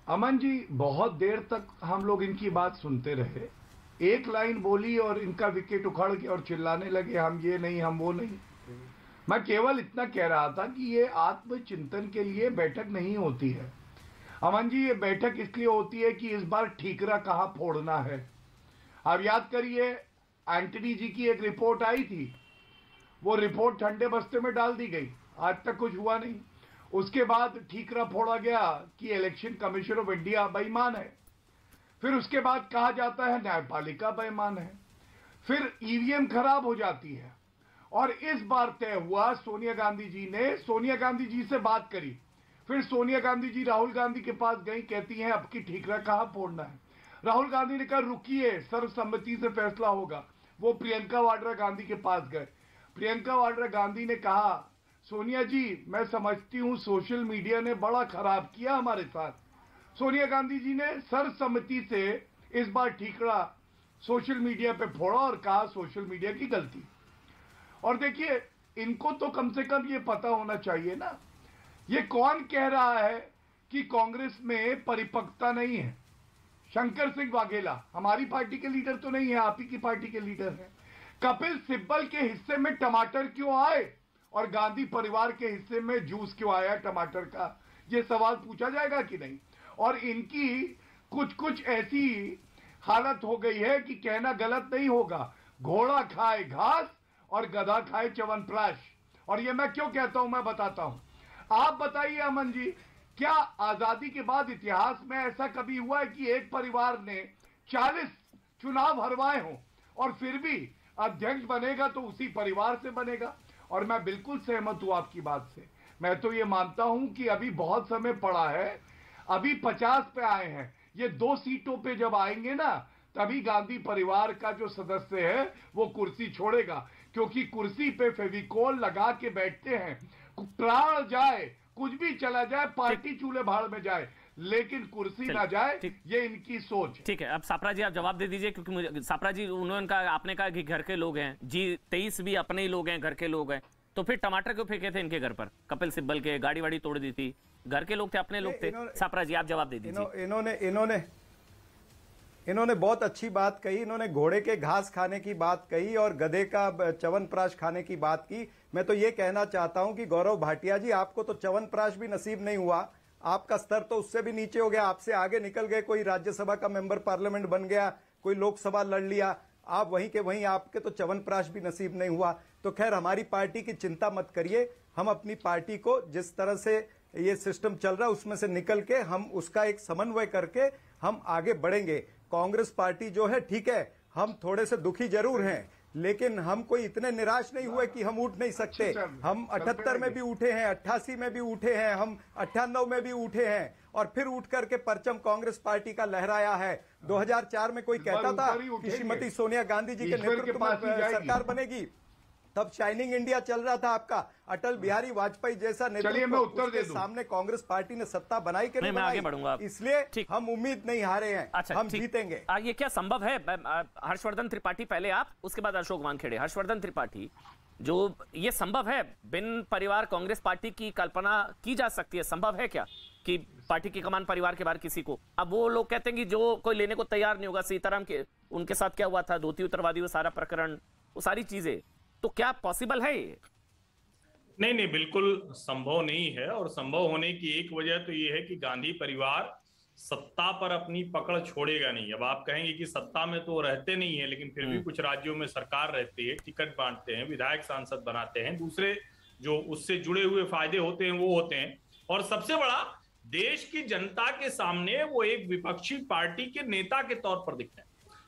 अमन जी, बहुत देर तक हम लोग इनकी बात सुनते रहे। एक लाइन बोली और इनका विकेट उखड़ के और चिल्लाने लगे, हम ये नहीं, हम वो नहीं। मैं केवल इतना कह रहा था कि ये आत्मचिंतन के लिए बैठक नहीं होती है अमन जी। ये बैठक इसलिए होती है कि इस बार ठीकरा कहां फोड़ना है। आप याद करिए, एंटनी जी की एक रिपोर्ट आई थी, वो रिपोर्ट ठंडे बस्ते में डाल दी गई, आज तक कुछ हुआ नहीं। उसके बाद ठीकरा फोड़ा गया कि इलेक्शन कमीशन ऑफ इंडिया बेईमान है। फिर उसके बाद कहा जाता है न्यायपालिका बेईमान है। फिर ईवीएम खराब हो जाती है। और इस बार तय हुआ, सोनिया गांधी जी ने सोनिया गांधी जी से बात करी। फिर सोनिया गांधी जी राहुल गांधी के पास गई, कहती हैं अब की ठीकरा कहां फोड़ना है। राहुल गांधी ने कहा रुकिए, सर्वसम्मति से फैसला होगा। वो प्रियंका वाड्रा गांधी के पास गए। प्रियंका वाड्रा गांधी ने कहा, सोनिया जी मैं समझती हूं सोशल मीडिया ने बड़ा खराब किया हमारे साथ। सोनिया गांधी जी ने सर्वसम्मति से इस बार ठीकरा सोशल मीडिया पे फोड़ा और कहा सोशल मीडिया की गलती। और देखिए, इनको तो कम से कम ये पता होना चाहिए ना, ये कौन कह रहा है कि कांग्रेस में परिपक्वता नहीं है। शंकर सिंह वाघेला हमारी पार्टी के लीडर तो नहीं है, आप ही की पार्टी के लीडर हैं। कपिल सिब्बल के हिस्से में टमाटर क्यों आए और गांधी परिवार के हिस्से में जूस क्यों आया टमाटर का, यह सवाल पूछा जाएगा कि नहीं। और इनकी कुछ कुछ ऐसी हालत हो गई है कि कहना गलत नहीं होगा, घोड़ा खाए घास और गधा खाए च्यवनप्राश। और ये मैं क्यों कहता हूं, मैं बताता हूं। आप बताइए अमन जी, क्या आजादी के बाद इतिहास में ऐसा कभी हुआ है कि एक परिवार ने 40 चुनाव हरवाए हों और फिर भी अध्यक्ष बनेगा तो उसी परिवार से बनेगा। और मैं बिल्कुल सहमत हूं आपकी बात से। मैं तो ये मानता हूं कि अभी बहुत समय पड़ा है, अभी 50 पे आए हैं, ये 2 सीटों पे जब आएंगे ना, तभी गांधी परिवार का जो सदस्य है वो कुर्सी छोड़ेगा। क्योंकि कुर्सी पे फेविकोल लगा के बैठते हैं, प्राण जाए, कुछ भी चला जाए, पार्टी चूल्हे भाड़ में जाए, लेकिन कुर्सी ना जाए, ये इनकी सोच है। ठीक है, अब सापरा जी आप जवाब दे दीजिए, क्योंकि मुझे सापरा जी उन्होंने कहा, आपने कहा कि घर के लोग हैं जी, 23 भी अपने ही लोग हैं, घर के लोग हैं, तो फिर टमाटर क्यों फेंके थे इनके घर पर? कपिल सिब्बल के गाड़ी वाड़ी तोड़ दी थी, घर के लोग थे, अपने लोग थे। सापरा जी आप जवाब दे दीजिए। इन्होंने बहुत अच्छी बात कही। इन्होंने घोड़े के घास खाने की बात कही और गधे का च्यवनप्राश खाने की बात की। मैं तो ये कहना चाहता हूं कि गौरव भाटिया जी, आपको तो च्यवनप्राश भी नसीब नहीं हुआ, आपका स्तर तो उससे भी नीचे हो गया। आपसे आगे निकल गए, कोई राज्यसभा का मेंबर पार्लियामेंट बन गया, कोई लोकसभा लड़ लिया, आप वहीं के वहीं, आपके तो च्यवनप्राश भी नसीब नहीं हुआ। तो खैर, हमारी पार्टी की चिंता मत करिए, हम अपनी पार्टी को जिस तरह से ये सिस्टम चल रहा है उसमें से निकल के हम उसका एक समन्वय करके हम आगे बढ़ेंगे। कांग्रेस पार्टी जो है, ठीक है, हम थोड़े से दुखी जरूर हैं, लेकिन हम कोई इतने निराश नहीं हुए कि हम उठ नहीं सकते। हम 78 में भी उठे हैं, 88 में भी उठे हैं, हम 98 में भी उठे हैं और फिर उठ करके परचम कांग्रेस पार्टी का लहराया है। 2004 में कोई कहता था कि श्रीमती सोनिया गांधी जी के नेतृत्व में सरकार बनेगी, तब शाइनिंग इंडिया चल रहा था आपका, अटल बिहारी वाजपेयी जैसा नेतृत्व, उसके सामने कांग्रेस पार्टी ने सत्ता बनाई कि नहीं बनाई, इसलिए हम उम्मीद नहीं हारे हैं। अच्छा, हम जीतेंगे। ये क्या संभव है? हर्षवर्धन त्रिपाठी पहले आप, उसके बाद अशोक वानखेड़े। हर्षवर्धन त्रिपाठी, जो ये संभव है, बिन परिवार कांग्रेस पार्टी की कल्पना की जा सकती है? संभव है क्या कि पार्टी की कमान परिवार के बाहर किसी को? अब वो लोग कहते हैं कि जो कोई लेने को तैयार नहीं होगा, सीताराम के उनके साथ क्या हुआ था, धोती उतरवादी, वो सारा प्रकरण, वो सारी चीजें, तो क्या पॉसिबल है ये? नहीं, बिल्कुल संभव नहीं है। और संभव होने की एक वजह तो ये है कि गांधी परिवार सत्ता पर अपनी पकड़ छोड़ेगा नहीं। अब आप कहेंगे कि सत्ता में तो रहते नहीं है, लेकिन फिर भी कुछ राज्यों में सरकार रहती है, टिकट बांटते हैं, विधायक सांसद बनाते हैं, दूसरे जो उससे जुड़े हुए फायदे होते हैं वो होते हैं। और सबसे बड़ा, देश की जनता के सामने वो एक विपक्षी पार्टी के नेता के तौर पर दिखते हैं।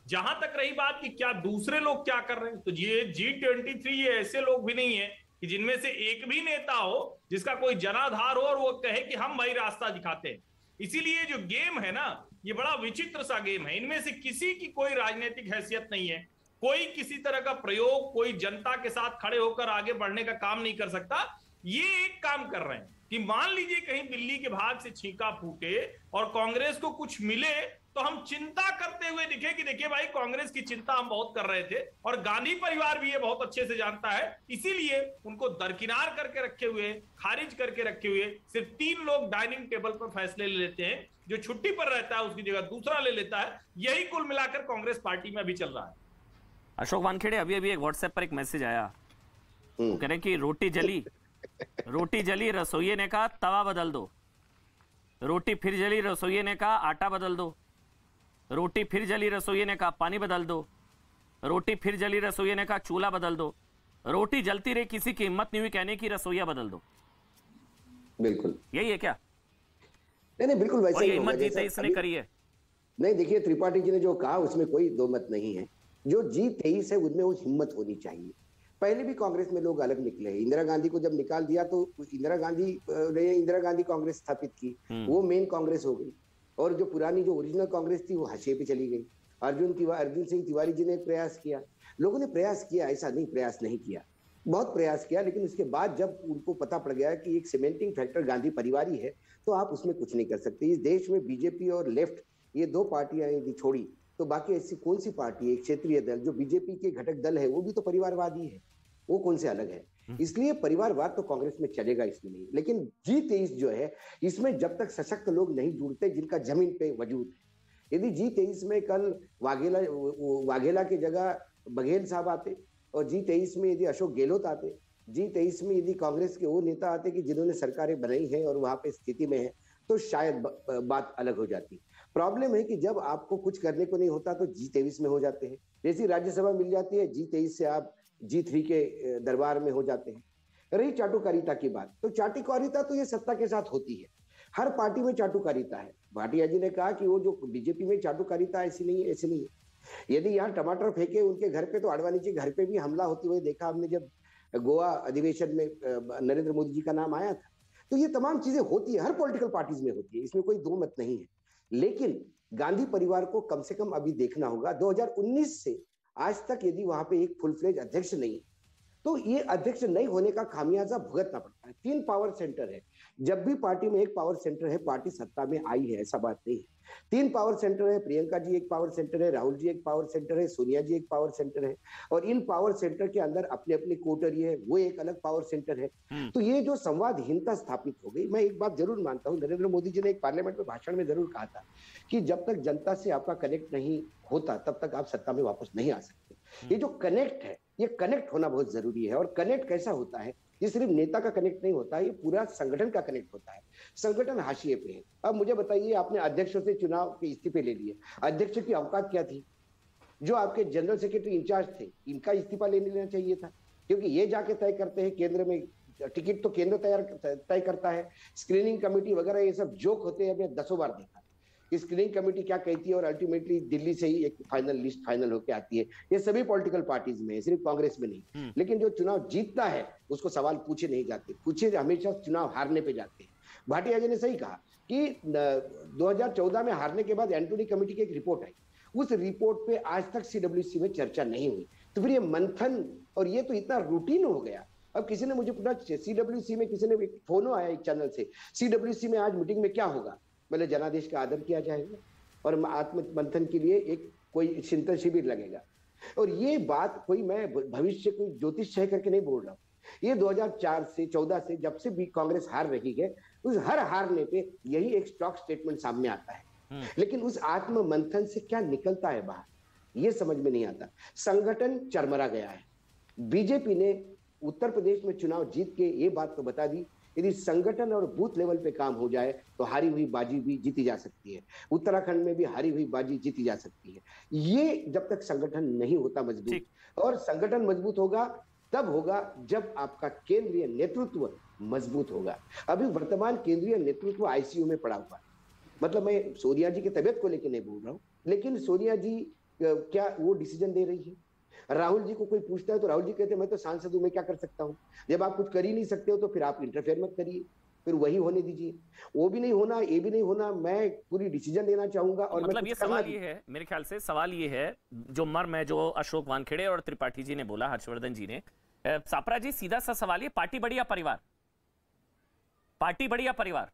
जहां तक रही बात कि क्या दूसरे लोग क्या कर रहे हैं, तो ये G23 ये ऐसे लोग भी नहीं है कि जिनमें से एक भी नेता हो जिसका कोई जनाधार हो और वो कहे कि हम वही रास्ता दिखाते हैं। इसीलिए जो गेम है ना, ये बड़ा विचित्र सा गेम है। इनमें से किसी की कोई राजनीतिक हैसियत नहीं है, कोई किसी तरह का प्रयोग, कोई जनता के साथ खड़े होकर आगे बढ़ने का काम नहीं कर सकता। ये एक काम कर रहे हैं कि मान लीजिए कहीं दिल्ली के भाग से छींका फूटे और कांग्रेस को कुछ मिले, तो हम चिंता करते हुए दिखे कि देखिए भाई कांग्रेस की चिंता हम बहुत कर रहे थे और गांधी परिवार भी ये बहुत अच्छे से जानता है, इसीलिए उनको दरकिनार करके रखे हुए, खारिज करके रखे हुए सिर्फ 3 लोग डाइनिंग टेबल पर फैसले ले लेते हैं। जो छुट्टी पर रहता है उसकी जगह दूसरा ले लेता है। यही कुल मिलाकर कांग्रेस पार्टी में अभी चल रहा है। अशोक वानखेड़े, अभी अभी एक व्हाट्सएप पर एक मैसेज आया, वो कह रहे हैं कि रोटी जली रसोइये ने कहा तवा बदल दो, रोटी फिर जली रसोइये ने कहा आटा बदल दो, रोटी फिर जली रसोइये ने कहा पानी बदल दो, रोटी फिर जली रसोइये ने कहा चूल्हा बदल दो, रोटी जलती रही किसी की हिम्मत नहीं हुई कहने की रसोइया बदल दो। बिल्कुल यही है क्या? नहीं, बिल्कुल वैसा ही हिम्मत जी इसने करी है। नहीं, देखिए त्रिपाठी जी ने जो कहा उसमें कोई दो मत नहीं है। जो G23 है उनमें वो हिम्मत होनी चाहिए। पहले भी कांग्रेस में लोग अलग निकले हैं। इंदिरा गांधी को जब निकाल दिया तो इंदिरा गांधी कांग्रेस स्थापित की, वो मेन कांग्रेस हो गई। और जो पुरानी जो ओरिजिनल कांग्रेस थी वो हाशिए पे चली गई। अर्जुन सिंह तिवारी जी ने प्रयास किया, लोगों ने प्रयास किया, ऐसा नहीं प्रयास नहीं किया, बहुत प्रयास किया। लेकिन उसके बाद जब उनको पता पड़ गया कि एक सीमेंटिंग फैक्टर गांधी परिवार ही है, तो आप उसमें कुछ नहीं कर सकते। इस देश में बीजेपी और लेफ्ट ये 2 पार्टियां यदि छोड़ी तो बाकी ऐसी कौन सी पार्टी है? एक क्षेत्रीय दल जो बीजेपी के घटक दल है वो भी तो परिवारवादी है, वो कौन से अलग है? इसलिए परिवारवाद तो कांग्रेस में चलेगा, इसमें नहीं। लेकिन G23 जो है इसमें जब तक सशक्त लोग नहीं जुड़ते जिनका जमीन पे वजूद है, यदि G23 में कल वाघेला की जगह बघेल साहब आते और G23 में यदि अशोक गहलोत आते, G23 में यदि कांग्रेस के वो नेता आते कि जिन्होंने सरकारें बनाई हैं और वहां पे स्थिति में है, तो शायद बात अलग हो जाती। प्रॉब्लम है कि जब आपको कुछ करने को नहीं होता तो G23 में हो जाते हैं। जैसी राज्यसभा मिल जाती है G23 से आप G3 के दरबार में हो जाते हैं। रही चाटुकारिता की बात, तो चाटुकारिता तो ये सत्ता के साथ होती है, हर पार्टी में चाटुकारिता है। भाटिया जी ने कहा कि वो जो बीजेपी में चाटुकारिता ऐसी नहीं है, ऐसी नहीं है। यदि यहाँ टमाटर फेंके उनके घर पे तो आडवाणी जी घर पे भी हमला होते हुए देखा हमने, जब गोवा अधिवेशन में नरेंद्र मोदी जी का नाम आया था। तो ये तमाम चीजें होती है, हर पॉलिटिकल पार्टीज में होती है, इसमें कोई दो मत नहीं है। लेकिन गांधी परिवार को कम से कम अभी देखना होगा, 2019 से आज तक यदि वहां पे एक फुल फ्लेज अध्यक्ष नहीं है तो ये अध्यक्ष नहीं होने का खामियाजा भुगतना पड़ता है। 3 पावर सेंटर है, जब भी पार्टी में एक पावर सेंटर है पार्टी सत्ता में आई है, ऐसा बात नहीं है। 3 पावर सेंटर है, प्रियंका जी एक पावर सेंटर है, राहुल जी एक पावर सेंटर है, सोनिया जी एक पावर सेंटर है, और इन पावर सेंटर के अंदर अपने अपने कोटरी है, वो एक अलग पावर सेंटर है। तो ये जो संवादहीनता स्थापित हो गई, मैं एक बात जरूर मानता हूँ, नरेंद्र मोदी जी ने एक पार्लियामेंट में भाषण में जरूर कहा था कि जब तक जनता से आपका कनेक्ट नहीं होता तब तक आप सत्ता में वापस नहीं आ सकते। ये जो कनेक्ट है, ये कनेक्ट होना बहुत जरूरी है। और कनेक्ट कैसा होता है, ये सिर्फ नेता का कनेक्ट नहीं होता, ये पूरा संगठन का कनेक्ट होता है। संगठन हाशिए पे है। अब मुझे बताइए, आपने अध्यक्षों से चुनाव के इस्तीफे ले लिए, अध्यक्ष की औकात क्या थी? जो आपके जनरल सेक्रेटरी इंचार्ज थे, इनका इस्तीफा लेना चाहिए था, क्योंकि ये जाके तय करते हैं केंद्र में, टिकट तो केंद्र तय करता है, स्क्रीनिंग कमेटी वगैरह ये सब जोक होते हैं। हमने 10 बार देखा स्क्रीनिंग कमेटी क्या कहती है, और अल्टीमेटली दिल्ली से ही एक फाइनल लिस्ट फाइनल होकर आती है। ये सभी पॉलिटिकल पार्टीज में है, सिर्फ कांग्रेस में नहीं। लेकिन जो चुनाव जीतता है उसको सवाल पूछे नहीं जाते, पूछे हमेशा चुनाव हारने पे जाते हैं। भाटिया जी ने सही कहा कि 2014 में हारने के बाद एंटोनी कमेटी की एक रिपोर्ट आई, उस रिपोर्ट पे आज तक CWC में चर्चा नहीं हुई। तो फिर ये मंथन, और ये तो इतना रूटीन हो गया। अब किसी ने मुझे पूछा CWC में, किसी ने फोन आया एक चैनल से, CWC में आज मीटिंग में क्या होगा? मतलब जनादेश का आदर किया जाएगा और आत्म मंथन के लिए एक कोई चिंतन शिविर लगेगा। और ये बात कोई मैं भविष्य कोई ज्योतिष है करके नहीं बोल रहा हूँ, ये 2004 से 14 से जब से भी कांग्रेस हार रही है, उस हर हारने पे यही एक स्टॉक स्टेटमेंट सामने आता है। लेकिन उस आत्म मंथन से क्या निकलता है बाहर, ये समझ में नहीं आता। संगठन चरमरा गया है। बीजेपी ने उत्तर प्रदेश में चुनाव जीत के ये बात तो बता दी, यदि संगठन और बूथ लेवल पे काम हो जाए तो हारी हुई बाजी भी जीती जा सकती है। उत्तराखंड में भी हारी हुई बाजी जीती जा सकती है। ये जब तक संगठन नहीं होता मजबूत, और संगठन मजबूत होगा तब होगा जब आपका केंद्रीय नेतृत्व मजबूत होगा। अभी वर्तमान केंद्रीय नेतृत्व आईसीयू में पड़ा हुआ है। मतलब मैं सोनिया जी की तबियत को लेकर नहीं बोल रहा हूँ, लेकिन सोनिया जी क्या वो डिसीजन दे रही है? राहुल जी को कोई पूछता है तो राहुल जी कहते हैं मैं तो सांसद हूं, मैं क्या कर सकता हूं। जब आप कुछ कर ही नहीं सकते हो तो फिर आप इंटरफेयर मत करिए, फिर वही होने दीजिए। वो भी नहीं होना, ये भी नहीं होना, मैं पूरी डिसीजन लेना चाहूंगा। और मतलब ये सवाल ये है, मेरे ख्याल से सवाल ये है, जो मर्म है जो अशोक वानखेड़े और त्रिपाठी जी ने बोला, हर्षवर्धन जी ने, सापरा जी सीधा सा सवाल ये, पार्टी बड़ी या परिवार? पार्टी बड़ी या परिवार?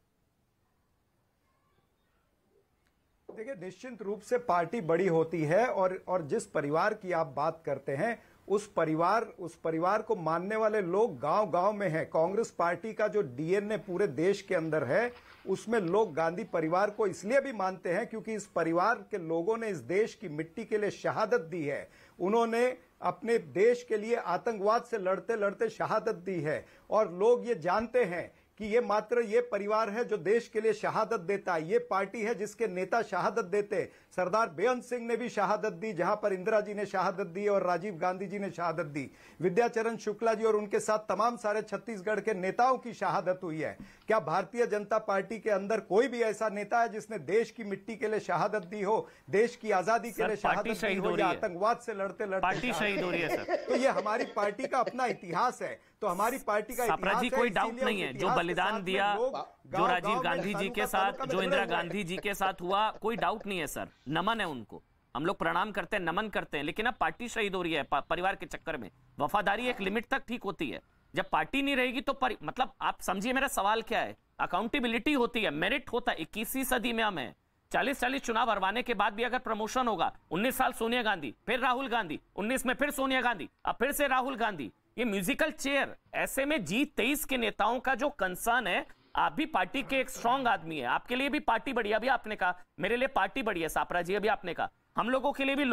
देखिए, निश्चित रूप से पार्टी बड़ी होती है और जिस परिवार की आप बात करते हैं उस परिवार को मानने वाले लोग गांव-गांव में हैं। कांग्रेस पार्टी का जो डीएनए पूरे देश के अंदर है उसमें लोग गांधी परिवार को इसलिए भी मानते हैं क्योंकि इस परिवार के लोगों ने इस देश की मिट्टी के लिए शहादत दी है। उन्होंने अपने देश के लिए आतंकवाद से लड़ते लड़ते शहादत दी है और लोग ये जानते हैं कि ये मात्र ये परिवार है जो देश के लिए शहादत देता है। ये पार्टी है जिसके नेता शहादत देते। सरदार बेअंत सिंह ने भी शहादत दी, जहां पर इंदिरा जी ने शहादत दी और राजीव गांधी जी ने शहादत दी। विद्याचरण शुक्ला जी और उनके साथ तमाम सारे छत्तीसगढ़ के नेताओं की शहादत हुई है। क्या भारतीय जनता पार्टी के अंदर कोई भी ऐसा नेता है जिसने देश की मिट्टी के लिए शहादत दी हो, देश की आजादी के लिए शहादत दी हो या आतंकवाद से लड़ते लड़ते पार्टी शहीद हो रही है सर? तो ये हमारी पार्टी का अपना इतिहास है। तो हमारी पार्टी का सापरा जी, कोई डाउट नहीं है, जो बलिदान दिया, जो राजीव गांधी जी के साथ, जो इंदिरा गांधी जी के साथ हुआ, कोई डाउट नहीं है सर। नमन है उनको, हम लोग प्रणाम करते हैं, नमन करते हैं। लेकिन अब पार्टी शहीद हो रही है परिवार के चक्कर में। वफादारी एक लिमिट तक ठीक होती है, जब पार्टी नहीं रहेगी तो मतलब आप समझिए मेरा सवाल क्या है। अकाउंटेबिलिटी होती है, मेरिट होता है। 21वीं सदी में हम हैं। 40 चुनाव हरवाने के बाद भी अगर प्रमोशन होगा, 19 साल सोनिया गांधी, फिर राहुल गांधी, 19 में फिर सोनिया गांधी, अब फिर से राहुल गांधी, ये म्यूजिकल चेयर। ऐसे में G23 के नेताओं का जो कंसर्न है, आप भी पार्टी के एक स्ट्रांग आदमी है, आपके लिए भी पार्टी बढ़िया। अभी आपने कहा मेरे लिए पार्टी बढ़िया, सापरा जी अभी आपने कहा हम लोगों के लिए भी